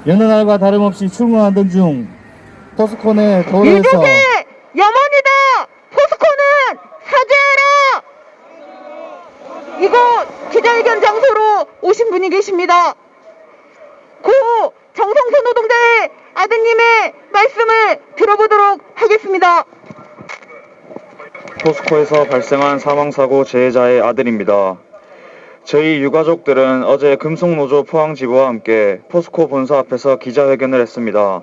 여느 날과 다름없이 출근하던 중 포스코 내 도로에서 유족의 염원이다. 포스코는 사죄하라. 이곳 기자회견 장소로 오신 분이 계십니다. 고 정성수 노동자의 아드님의 말씀을 들어보도록 하겠습니다. 포스코에서 발생한 사망사고 재해자의 아들입니다. 저희 유가족들은 어제 금속노조 포항지부와 함께 포스코 본사 앞에서 기자회견을 했습니다.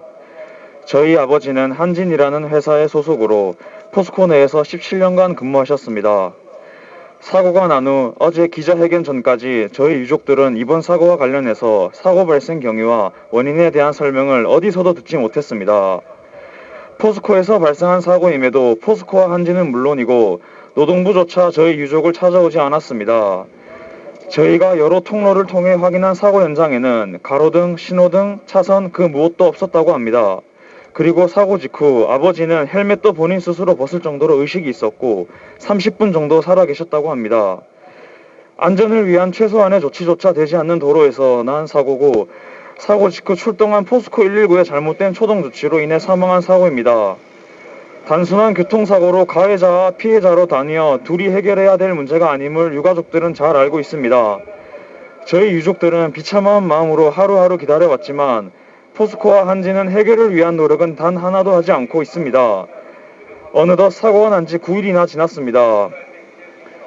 저희 아버지는 한진이라는 회사의 소속으로 포스코 내에서 17년간 근무하셨습니다. 사고가 난 후 어제 기자회견 전까지 저희 유족들은 이번 사고와 관련해서 사고 발생 경위와 원인에 대한 설명을 어디서도 듣지 못했습니다. 포스코에서 발생한 사고임에도 포스코와 한진은 물론이고 노동부조차 저희 유족을 찾아오지 않았습니다. 저희가 여러 통로를 통해 확인한 사고 현장에는 가로등, 신호등, 차선 그 무엇도 없었다고 합니다. 그리고 사고 직후 아버지는 헬멧도 본인 스스로 벗을 정도로 의식이 있었고 30분 정도 살아계셨다고 합니다. 안전을 위한 최소한의 조치조차 되지 않는 도로에서 난 사고고 사고 직후 출동한 포스코 119의 잘못된 초동 조치로 인해 사망한 사고입니다. 단순한 교통사고로 가해자와 피해자로 나뉘어 둘이 해결해야 될 문제가 아님을 유가족들은 잘 알고 있습니다. 저희 유족들은 비참한 마음으로 하루하루 기다려왔지만 포스코와 한진은 해결을 위한 노력은 단 하나도 하지 않고 있습니다. 어느덧 사고가 난 지 9일이나 지났습니다.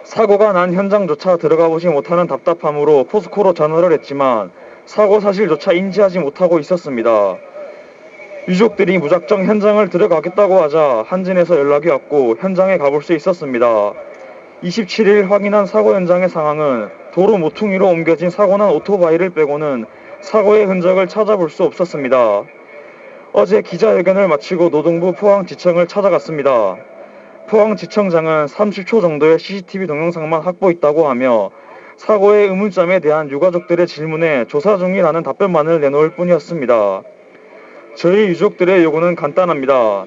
사고가 난 현장조차 들어가 보지 못하는 답답함으로 포스코로 전화를 했지만 사고 사실조차 인지하지 못하고 있었습니다. 유족들이 무작정 현장을 들어가겠다고 하자 한진에서 연락이 왔고 현장에 가볼 수 있었습니다. 27일 확인한 사고 현장의 상황은 도로 모퉁이로 옮겨진 사고난 오토바이를 빼고는 사고의 흔적을 찾아볼 수 없었습니다. 어제 기자회견을 마치고 노동부 포항지청을 찾아갔습니다. 포항지청장은 30초 정도의 CCTV 동영상만 확보했다고 하며 사고의 의문점에 대한 유가족들의 질문에 조사 중이라는 답변만을 내놓을 뿐이었습니다. 저희 유족들의 요구는 간단합니다.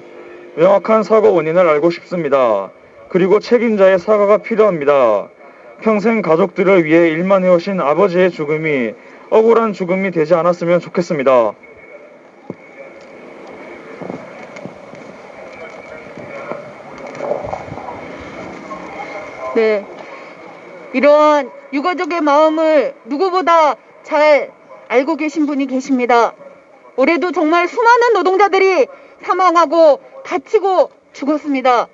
명확한 사고 원인을 알고 싶습니다. 그리고 책임자의 사과가 필요합니다. 평생 가족들을 위해 일만 해오신 아버지의 죽음이 억울한 죽음이 되지 않았으면 좋겠습니다. 네, 이러한 유가족의 마음을 누구보다 잘 알고 계신 분이 계십니다. 올해도 정말 수많은 노동자들이 사망하고 다치고 죽었습니다.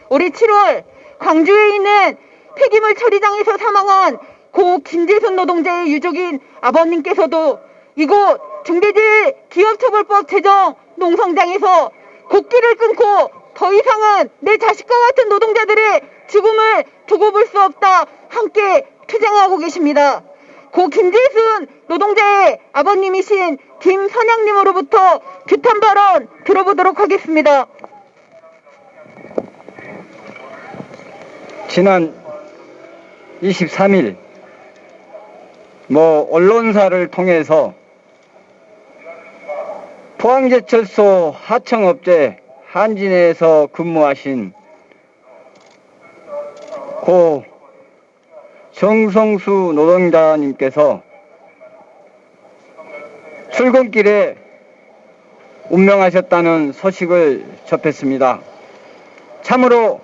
올해 7월 광주에 있는 폐기물 처리장에서 사망한 고 김재순 노동자의 유족인 아버님께서도 이곳 중대재해기업처벌법 제정 농성장에서 곡기를 끊고 더 이상은 내 자식과 같은 노동자들의 죽음을 두고 볼 수 없다 함께 투쟁하고 계십니다. 고 김재순 노동자의 아버님이신 김선양님으로부터 규탄 발언 들어보도록 하겠습니다. 지난 23일 언론사를 통해서 포항제철소 하청업체 한진에서 근무하신 고 정성수 노동자님께서 출근길에 운명하셨다는 소식을 접했습니다. 참으로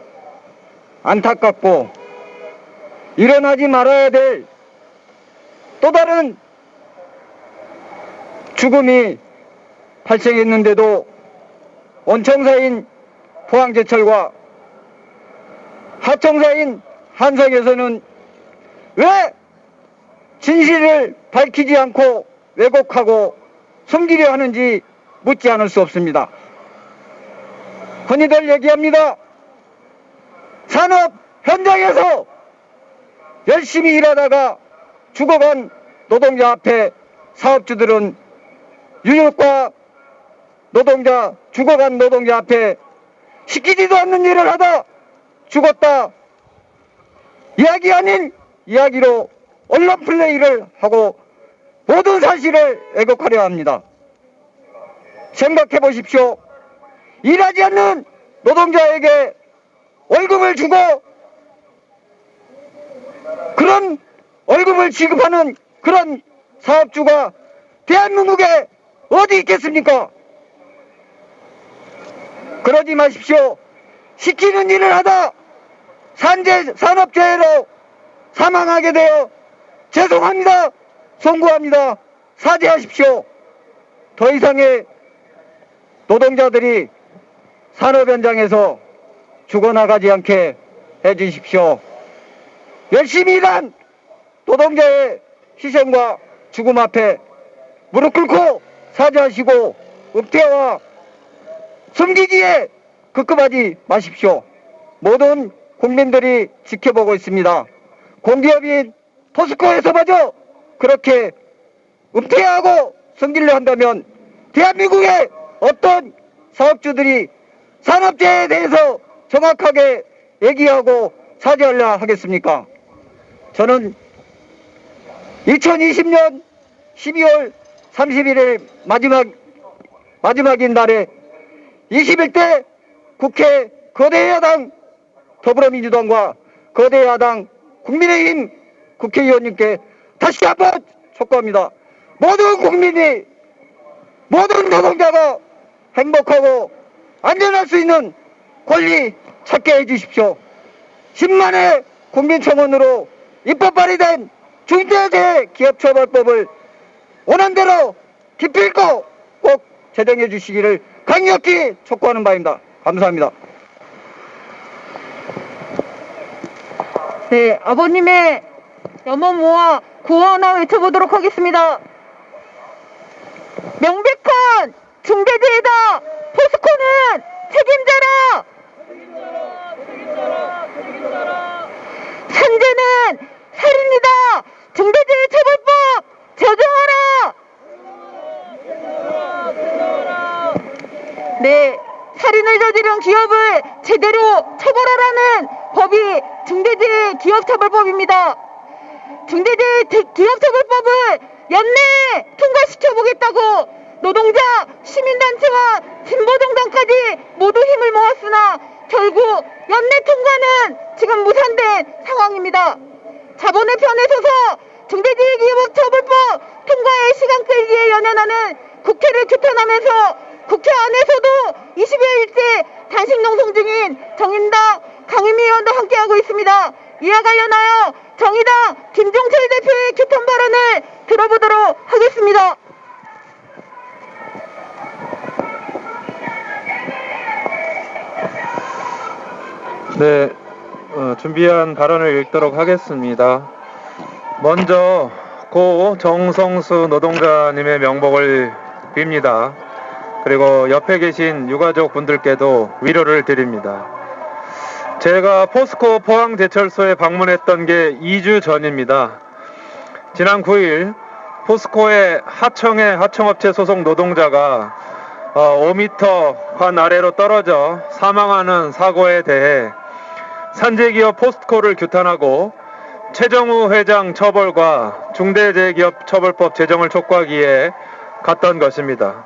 안타깝고 일어나지 말아야 될 또 다른 죽음이 발생했는데도 원청사인 포항제철과 하청사인 한성에서는 왜 진실을 밝히지 않고 왜곡하고 숨기려 하는지 묻지 않을 수 없습니다. 흔히들 얘기합니다. 산업 현장에서 열심히 일하다가 죽어간 노동자 앞에 사업주들은 유족과 노동자, 죽어간 노동자 앞에 시키지도 않는 일을 하다 죽었다 이야기 아닌 이야기로 언론 플레이를 하고 모든 사실을 왜곡하려 합니다. 생각해 보십시오. 일하지 않는 노동자에게 월급을 주고 그런 월급을 지급하는 그런 사업주가 대한민국에 어디 있겠습니까? 그러지 마십시오. 시키는 일을 하다 산업재해로 사망하게 되어 죄송합니다. 송구합니다. 사죄하십시오. 더 이상의 노동자들이 산업 현장에서 죽어나가지 않게 해주십시오. 열심히 일한 노동자의 희생과 죽음 앞에 무릎 꿇고 사죄하시고 읍태와 숨기기에 급급하지 마십시오. 모든 국민들이 지켜보고 있습니다. 공기업인 포스코에서마저 그렇게 읍태하고 숨기려 한다면 대한민국의 어떤 사업주들이 산업재해에 대해서 정확하게 얘기하고 사죄하려 하겠습니까? 저는 2020년 12월 31일 마지막인 날에 21대 국회 거대 야당 더불어민주당과 거대 야당 국민의힘 국회의원님께 다시 한번 촉구합니다. 모든 국민이, 모든 노동자가 행복하고 안전할 수 있는 권리 찾게 해주십시오. 10만의 국민청원으로 입법 발의된 중대재해기업처벌법을 원안대로 기필코 꼭 제정해 주시기를 강력히 촉구하는 바입니다. 감사합니다. 네, 아버님의 염원 모아 구호 하나 외쳐보도록 하겠습니다. 명백한 중대재해다. 포스코는 책임져라. 산재는 살인이다. 중대재해처벌법 제정하라. 네, 살인을 저지른 기업을 제대로 처벌하라는 법이 중대재해기업처벌법입니다. 중대재해기업처벌법을 연내에 통과시켜보겠다고 노동자, 시민단체와 진보정당까지 모두 힘을 모았으나 결국 연내 통과는 지금 무산된 상황입니다. 자본의 편에 서서 중대재해기업처벌법 통과의 시간 끌기에 연연하는 국회를 규탄하면서 국회 안에서도 20여일째 단식 농성 중인 정인당 강유미 의원도 함께하고 있습니다. 이와 관련하여 정의당 김종철 대표의 규탄 발언을 들어보도록 하겠습니다. 네, 준비한 발언을 읽도록 하겠습니다. 먼저 고 정성수 노동자님의 명복을 빕니다. 그리고 옆에 계신 유가족 분들께도 위로를 드립니다. 제가 포스코 포항제철소에 방문했던 게 2주 전입니다. 지난 9일 포스코의 하청의 하청업체 소속 노동자가 5m 관 아래로 떨어져 사망하는 사고에 대해 산재기업 포스코를 규탄하고 최정우 회장 처벌과 중대재해기업처벌법 제정을 촉구하기에 갔던 것입니다.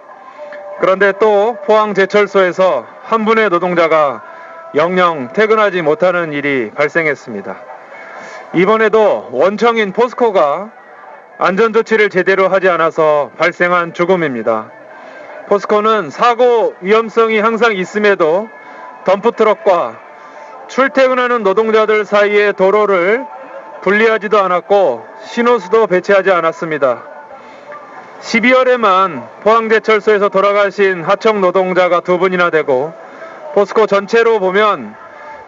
그런데 또 포항제철소에서 한 분의 노동자가 영영 퇴근하지 못하는 일이 발생했습니다. 이번에도 원청인 포스코가 안전조치를 제대로 하지 않아서 발생한 죽음입니다. 포스코는 사고 위험성이 항상 있음에도 덤프트럭과 출퇴근하는 노동자들 사이의 도로를 분리하지도 않았고 신호수도 배치하지 않았습니다. 12월에만 포항제철소에서 돌아가신 하청 노동자가 2분이나 되고 포스코 전체로 보면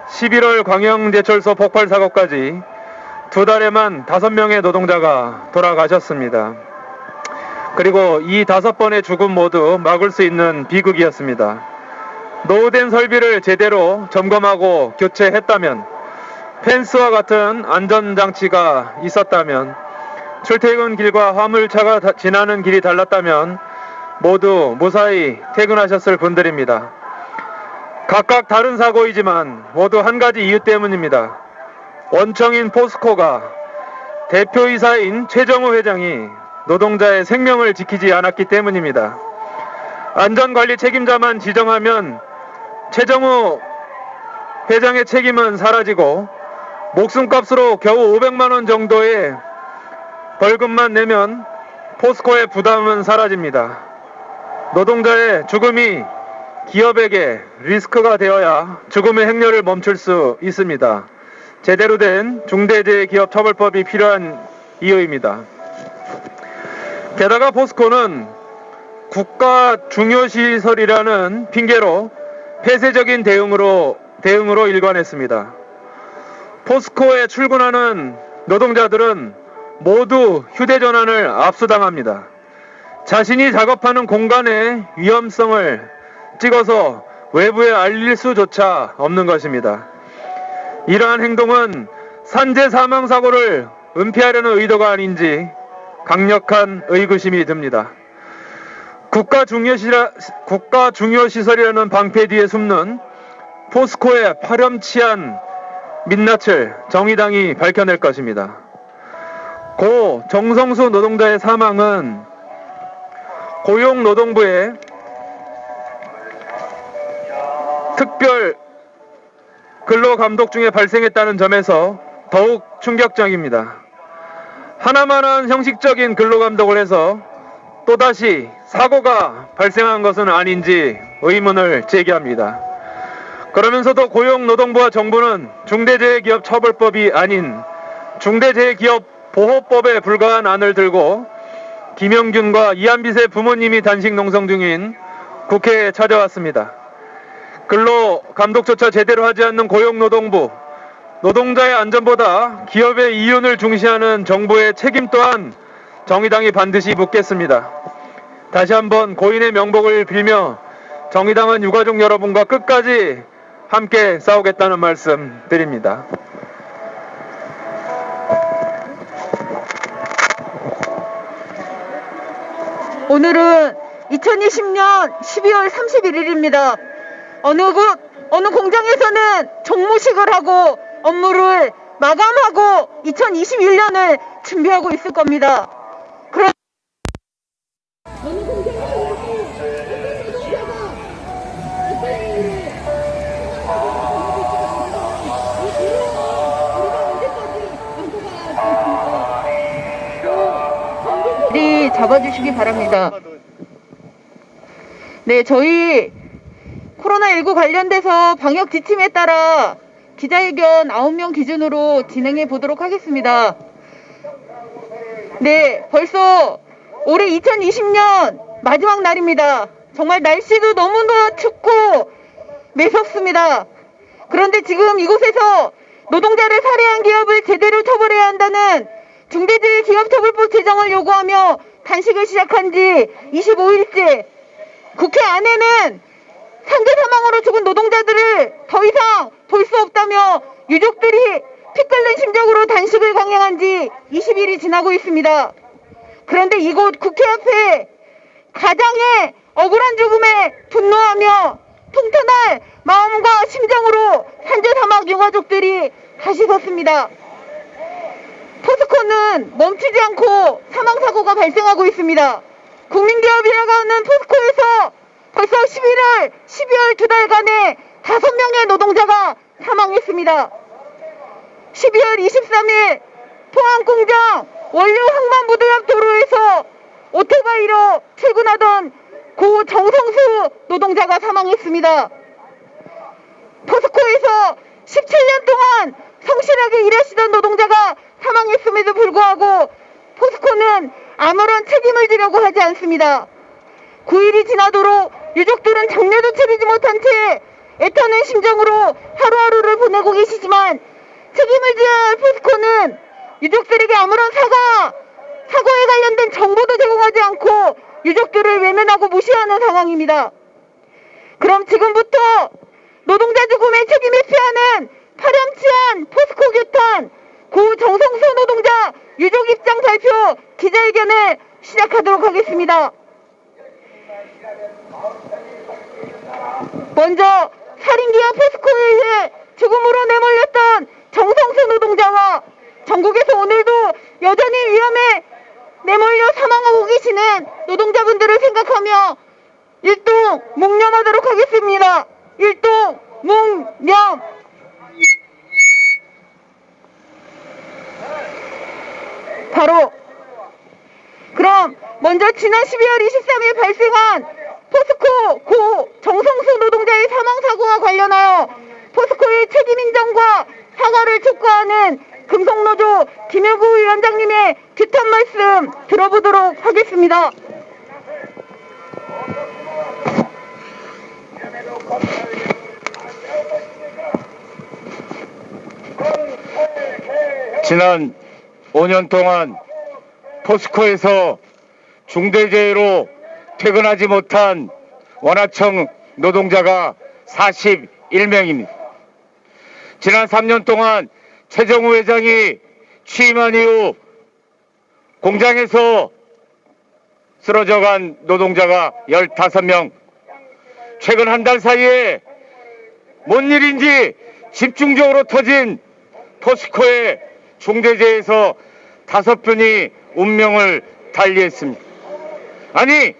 11월 광양제철소 폭발 사고까지 2달에만 5명의 노동자가 돌아가셨습니다. 그리고 이 5번의 죽음 모두 막을 수 있는 비극이었습니다. 노후된 설비를 제대로 점검하고 교체했다면, 펜스와 같은 안전장치가 있었다면, 출퇴근 길과 화물차가 지나는 길이 달랐다면 모두 무사히 퇴근하셨을 분들입니다. 각각 다른 사고이지만 모두 한 가지 이유 때문입니다. 원청인 포스코가 대표이사인 최정우 회장이 노동자의 생명을 지키지 않았기 때문입니다. 안전관리 책임자만 지정하면 최정우 회장의 책임은 사라지고 목숨값으로 겨우 500만 원 정도의 벌금만 내면 포스코의 부담은 사라집니다. 노동자의 죽음이 기업에게 리스크가 되어야 죽음의 행렬을 멈출 수 있습니다. 제대로 된 중대재해기업처벌법이 필요한 이유입니다. 게다가 포스코는 국가 중요시설이라는 핑계로 폐쇄적인 대응으로 일관했습니다. 포스코에 출근하는 노동자들은 모두 휴대전화를 압수당합니다. 자신이 작업하는 공간의 위험성을 찍어서 외부에 알릴 수조차 없는 것입니다. 이러한 행동은 산재 사망 사고를 은폐하려는 의도가 아닌지 강력한 의구심이 듭니다. 국가 중요시설이라는 방패 뒤에 숨는 포스코의 파렴치한 민낯을 정의당이 밝혀낼 것입니다. 고 정성수 노동자의 사망은 고용노동부의 특별 근로감독 중에 발생했다는 점에서 더욱 충격적입니다. 하나만한 형식적인 근로감독을 해서 또다시 사고가 발생한 것은 아닌지 의문을 제기합니다. 그러면서도 고용노동부와 정부는 중대재해기업처벌법이 아닌 중대재해기업보호법에 불과한 안을 들고 김영균과 이한빛의 부모님이 단식 농성 중인 국회에 찾아왔습니다. 근로감독조차 제대로 하지 않는 고용노동부, 노동자의 안전보다 기업의 이윤을 중시하는 정부의 책임 또한 정의당이 반드시 묻겠습니다. 다시 한번 고인의 명복을 빌며 정의당은 유가족 여러분과 끝까지 함께 싸우겠다는 말씀 드립니다. 오늘은 2020년 12월 31일입니다. 어느 공장에서는 종무식을 하고 업무를 마감하고 2021년을 준비하고 있을 겁니다. 잡아주시기 바랍니다. 네, 저희 코로나19 관련돼서 방역 지침에 따라 기자회견 9명 기준으로 진행해 보도록 하겠습니다. 네, 벌써 올해 2020년 마지막 날입니다. 정말 날씨도 너무나 춥고 매섭습니다. 그런데 지금 이곳에서 노동자를 살해한 기업을 제대로 처벌해야 한다는 중대재해기업처벌법 제정을 요구하며 단식을 시작한 지 25일째, 국회 안에는 산재 사망으로 죽은 노동자들을 더 이상 볼 수 없다며 유족들이 피 끓는 심정으로 단식을 강행한 지 20일이 지나고 있습니다. 그런데 이곳 국회 앞에 가장의 억울한 죽음에 분노하며 통탄할 마음과 심정으로 산재 사망 유가족들이 다시 섰습니다. 포스코는 멈추지 않고 사망사고가 발생하고 있습니다. 국민기업이라고 하는 포스코에서 벌써 11월, 12월 2달간에 5명의 노동자가 사망했습니다. 12월 23일 포항공장 원료 항만부대역 도로에서 오토바이로 출근하던 고 정성수 노동자가 사망했습니다. 포스코에서 17년 동안 성실하게 일하시던 노동자가 사망했음에도 불구하고 포스코는 아무런 책임을 지려고 하지 않습니다. 9일이 지나도록 유족들은 장례도 치르지 못한 채 애타는 심정으로 하루하루를 보내고 계시지만 책임을 져야 할 포스코는 유족들에게 아무런 사고에 관련된 정보도 제공하지 않고 유족들을 외면하고 무시하는 상황입니다. 그럼 지금부터 노동자 죽음의 책임을 피하는 파렴치한 포스코 규탄 고 정성수 노동자 유족 입장 발표 기자회견을 시작하도록 하겠습니다. 먼저 살인기업 포스코에 의해 죽음으로 내몰렸던 정성수 노동자와 전국에서 오늘도 여전히 위험에 내몰려 사망하고 계시는 노동자분들을 생각하며 일동 묵념하도록 하겠습니다. 일동 묵념. 바로 그럼 먼저 지난 12월 23일 발생한 포스코 고 정성수 노동자의 사망사고와 관련하여 포스코의 책임 인정과 사과를 촉구하는 금속노조 김효구 위원장님의 규탄 말씀 들어보도록 하겠습니다. 지난 5년 동안 포스코에서 중대재해로 퇴근하지 못한 원하청 노동자가 41명입니다. 지난 3년 동안 최정우 회장이 취임한 이후 공장에서 쓰러져간 노동자가 15명, 최근 한 달 사이에 뭔 일인지 집중적으로 터진 포스코의 중대재해에서 5분이 운명을 달리했습니다. 아니,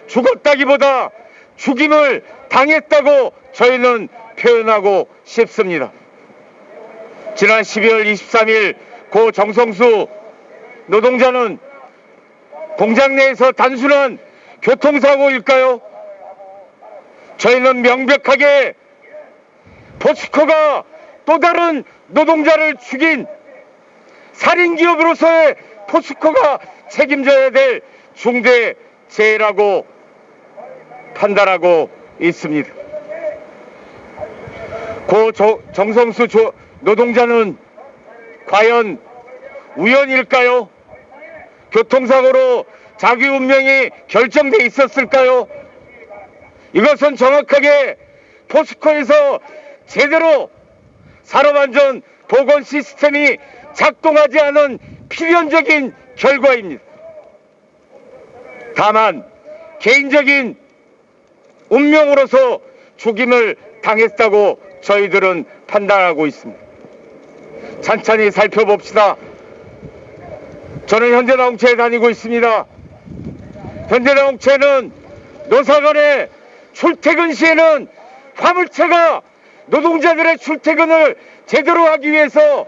죽었다기보다 죽임을 당했다고 저희는 표현하고 싶습니다. 지난 12월 23일 고 정성수 노동자는 공장 내에서 단순한 교통사고일까요? 저희는 명백하게 포스코가 또 다른 노동자를 죽인 살인기업으로서의 포스코가 책임져야 될 중대재해라고 판단하고 있습니다. 고 정성수 노동자는 과연 우연일까요? 교통사고로 자기 운명이 결정돼 있었을까요? 이것은 정확하게 포스코에서 제대로 산업안전 보건 시스템이 작동하지 않은 필연적인 결과입니다. 다만 개인적인 운명으로서 죽임을 당했다고 저희들은 판단하고 있습니다. 찬찬히 살펴봅시다. 저는 현대나공체에 다니고 있습니다. 현대나공체는 노사 간의 출퇴근 시에는 화물차가 노동자들의 출퇴근을 제대로 하기 위해서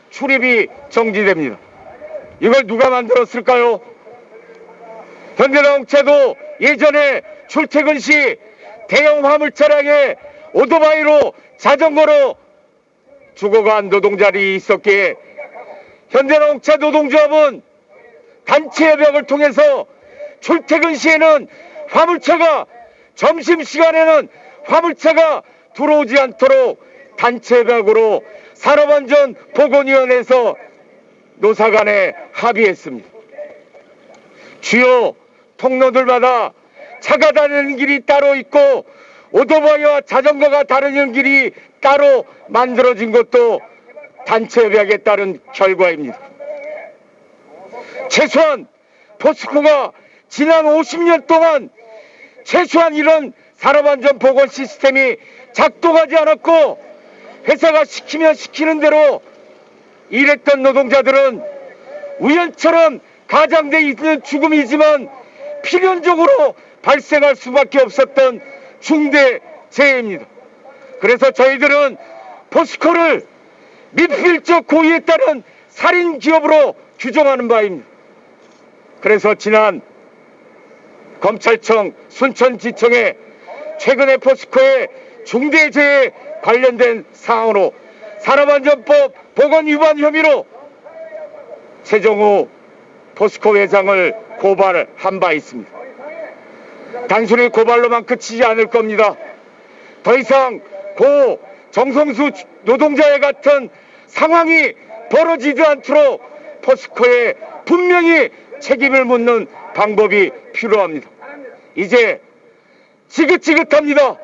출입이 정지됩니다. 이걸 누가 만들었을까요? 현대나공체도 예전에 출퇴근 시 대형 화물차량에 오토바이로 자전거로 죽어간 노동자들이 있었기에 현대나공체 노동조합은 단체협약을 통해서 출퇴근 시에는 화물차가, 점심시간에는 화물차가 들어오지 않도록 단체협약으로 산업안전보건위원회에서 노사 간에 합의했습니다. 주요 통로들마다 차가 다니는 길이 따로 있고 오토바이와 자전거가 다니는 길이 따로 만들어진 것도 단체협약에 따른 결과입니다. 최소한 포스코가 지난 50년 동안 최소한 이런 산업안전보건 시스템이 작동하지 않았고 회사가 시키면 시키는 대로 일했던 노동자들은 우연처럼 가장돼 있는 죽음이지만 필연적으로 발생할 수밖에 없었던 중대재해입니다. 그래서 저희들은 포스코를 미필적 고의에 따른 살인기업으로 규정하는 바입니다. 그래서 지난 검찰청 순천지청에 최근에 포스코의 중대재해 관련된 사항으로 산업안전법 보건 위반 혐의로 최정우 포스코 회장을 고발한 바 있습니다. 단순히 고발로만 그치지 않을 겁니다. 더 이상 고 정성수 노동자와 같은 상황이 벌어지지 않도록 포스코에 분명히 책임을 묻는 방법이 필요합니다. 이제 지긋지긋합니다.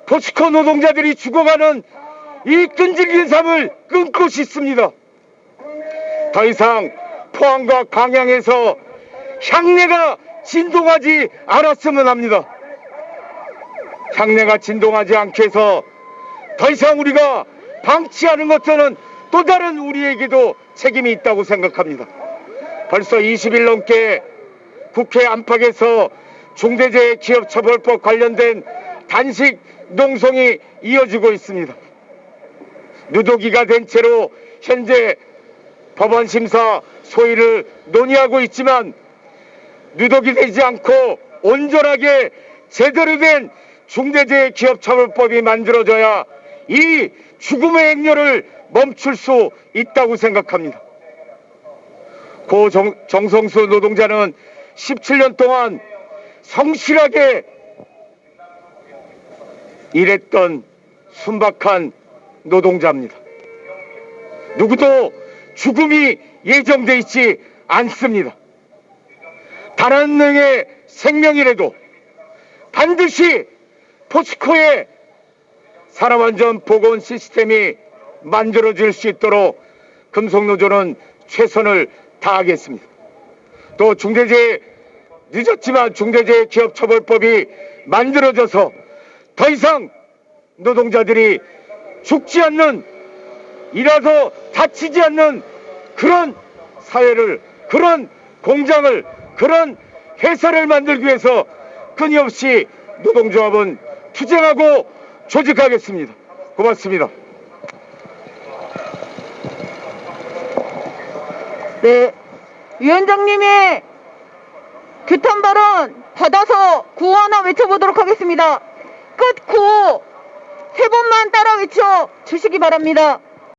포스코 노동자들이 죽어가는 이 끈질긴 삶을 끊고 싶습니다. 더 이상 포항과 광양에서 향내가 진동하지 않았으면 합니다. 향내가 진동하지 않게 해서 더 이상 우리가 방치하는 것들은 또 다른 우리에게도 책임이 있다고 생각합니다. 벌써 20일 넘게 국회 안팎에서 중대재해 기업처벌법 관련된 단식 농성이 이어지고 있습니다. 누더기가 된 채로 현재 법원심사 소위를 논의하고 있지만 누더기 되지 않고 온전하게 제대로 된 중대재해기업처벌법이 만들어져야 이 죽음의 행렬을 멈출 수 있다고 생각합니다. 고 정성수 노동자는 17년 동안 성실하게 일했던 순박한 노동자입니다. 누구도 죽음이 예정돼 있지 않습니다. 단 한 명의 생명이라도 반드시 포스코의 산업안전 보건 시스템이 만들어질 수 있도록 금속노조는 최선을 다하겠습니다. 또 늦었지만 중대재해기업처벌법이 만들어져서 더 이상 노동자들이 죽지 않는, 일하서 다치지 않는 그런 사회를, 그런 공장을, 그런 회사를 만들기 위해서 끊임없이 노동조합은 투쟁하고 조직하겠습니다. 고맙습니다. 네, 위원장님의 규탄 발언 받아서 구호 하나 외쳐보도록 하겠습니다. 끝 구호 3번만 따라 외쳐 주시기 바랍니다.